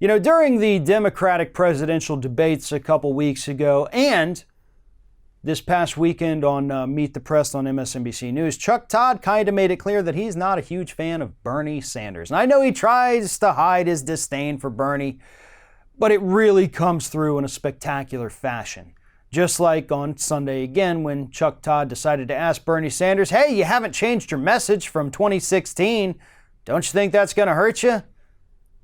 During the Democratic presidential debates a couple weeks ago and this past weekend on Meet the Press on MSNBC News, Chuck Todd kind of made it clear that he's not a huge fan of Bernie Sanders. And I know he tries to hide his disdain for Bernie, but it really comes through in a spectacular fashion. Just like on Sunday again when Chuck Todd decided to ask Bernie Sanders, hey, you haven't changed your message from 2016. Don't you think that's going to hurt you?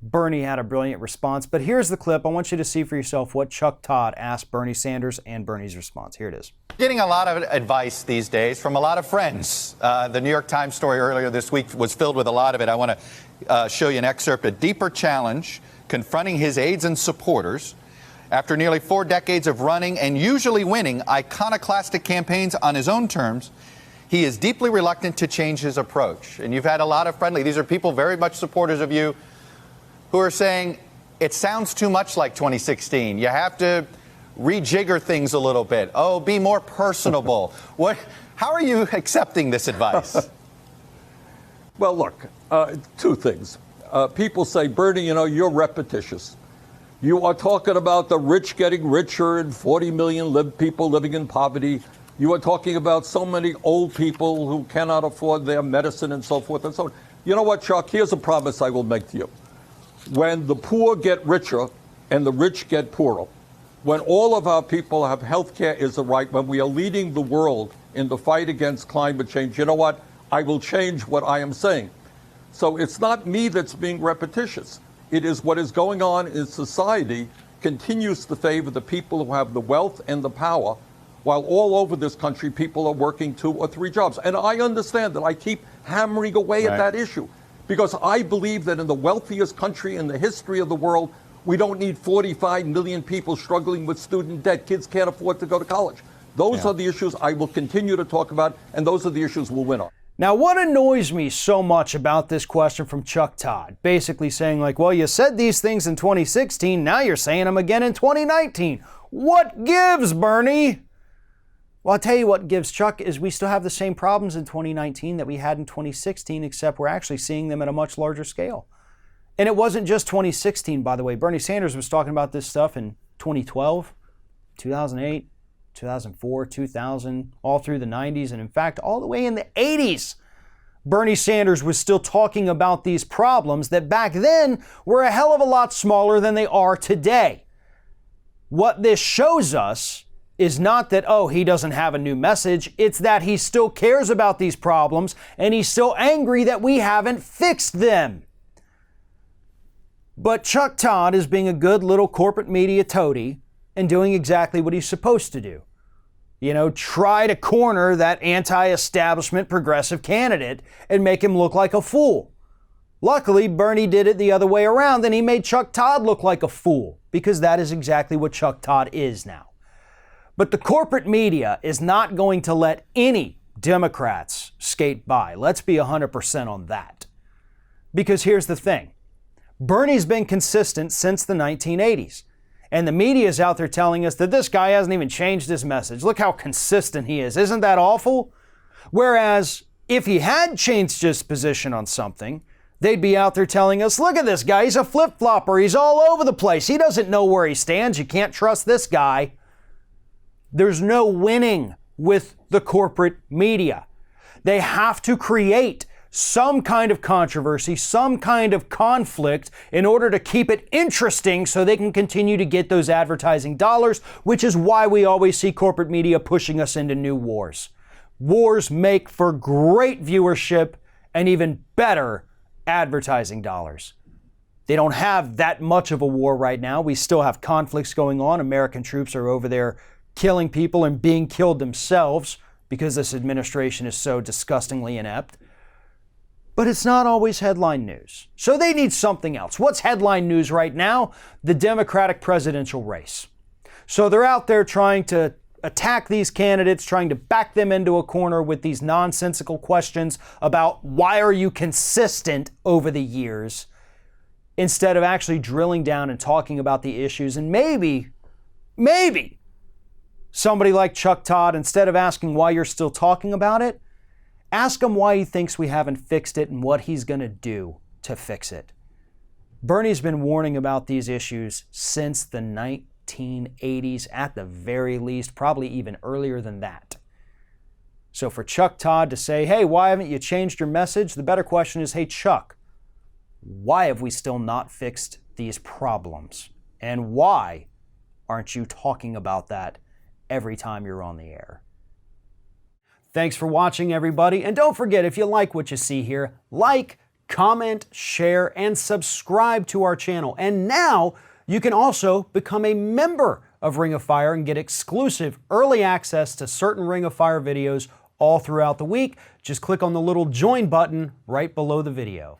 Bernie had a brilliant response, but here's the clip. I want you to see for yourself what Chuck Todd asked Bernie Sanders and Bernie's response. Here it is. Getting a lot of advice these days from a lot of friends. The New York Times story earlier this week was filled with a lot of it. I want to show you an excerpt, a deeper challenge confronting his aides and supporters. After nearly 4 decades of running and usually winning iconoclastic campaigns on his own terms, he is deeply reluctant to change his approach. And you've had a lot of these are people very much supporters of you, who are saying it sounds too much like 2016. You have to rejigger things a little bit. Oh, be more personable. How are you accepting this advice? Well, look, 2 things. People say, Bernie, you're repetitious. You are talking about the rich getting richer and 40 million people living in poverty. You are talking about so many old people who cannot afford their medicine and so forth and so on. You know what, Chuck? Here's a promise I will make to you. When the poor get richer and the rich get poorer, when all of our people have health care is the right, when we are leading the world in the fight against climate change, you know what? I will change what I am saying. So it's not me that's being repetitious. It is what is going on in society continues to favor the people who have the wealth and the power, while all over this country people are working 2 or 3 jobs. And I understand that. I keep hammering away at that issue. Because I believe that in the wealthiest country in the history of the world, we don't need 45 million people struggling with student debt. Kids can't afford to go to college. Those are the issues I will continue to talk about, and those are the issues we'll win on. Now, what annoys me so much about this question from Chuck Todd, basically saying like, well, you said these things in 2016, now you're saying them again in 2019. What gives, Bernie? Well, I'll tell you what gives, Chuck, is we still have the same problems in 2019 that we had in 2016, except we're actually seeing them at a much larger scale. And it wasn't just 2016, by the way. Bernie Sanders was talking about this stuff in 2012, 2008, 2004, 2000, all through the 90s, and in fact, all the way in the 80s. Bernie Sanders was still talking about these problems that back then were a hell of a lot smaller than they are today. What this shows us is not that, oh, he doesn't have a new message. It's that he still cares about these problems and he's still angry that we haven't fixed them. But Chuck Todd is being a good little corporate media toady and doing exactly what he's supposed to do. Try to corner that anti-establishment progressive candidate and make him look like a fool. Luckily, Bernie did it the other way around and he made Chuck Todd look like a fool, because that is exactly what Chuck Todd is now. But the corporate media is not going to let any Democrats skate by. Let's be 100% on that. Because here's the thing. Bernie's been consistent since the 1980s. And the media is out there telling us that this guy hasn't even changed his message. Look how consistent he is. Isn't that awful? Whereas if he had changed his position on something, they'd be out there telling us, look at this guy. He's a flip-flopper. He's all over the place. He doesn't know where he stands. You can't trust this guy. There's no winning with the corporate media. They have to create some kind of controversy, some kind of conflict in order to keep it interesting so they can continue to get those advertising dollars, which is why we always see corporate media pushing us into new wars. Wars make for great viewership and even better advertising dollars. They don't have that much of a war right now. We still have conflicts going on. American troops are over there killing people and being killed themselves because this administration is so disgustingly inept. But it's not always headline news. So they need something else. What's headline news right now? The Democratic presidential race. So they're out there trying to attack these candidates, trying to back them into a corner with these nonsensical questions about why are you consistent over the years, instead of actually drilling down and talking about the issues. And maybe somebody like Chuck Todd, instead of asking why you're still talking about it, ask him why he thinks we haven't fixed it and what he's going to do to fix it. Bernie's been warning about these issues since the 1980s, at the very least, probably even earlier than that. So for Chuck Todd to say, hey, why haven't you changed your message? The better question is, hey, Chuck, why have we still not fixed these problems? And why aren't you talking about that every time you're on the air? Thanks for watching, everybody. And don't forget, if you like what you see here, like, comment, share, and subscribe to our channel. And now you can also become a member of Ring of Fire and get exclusive early access to certain Ring of Fire videos all throughout the week. Just click on the little join button right below the video.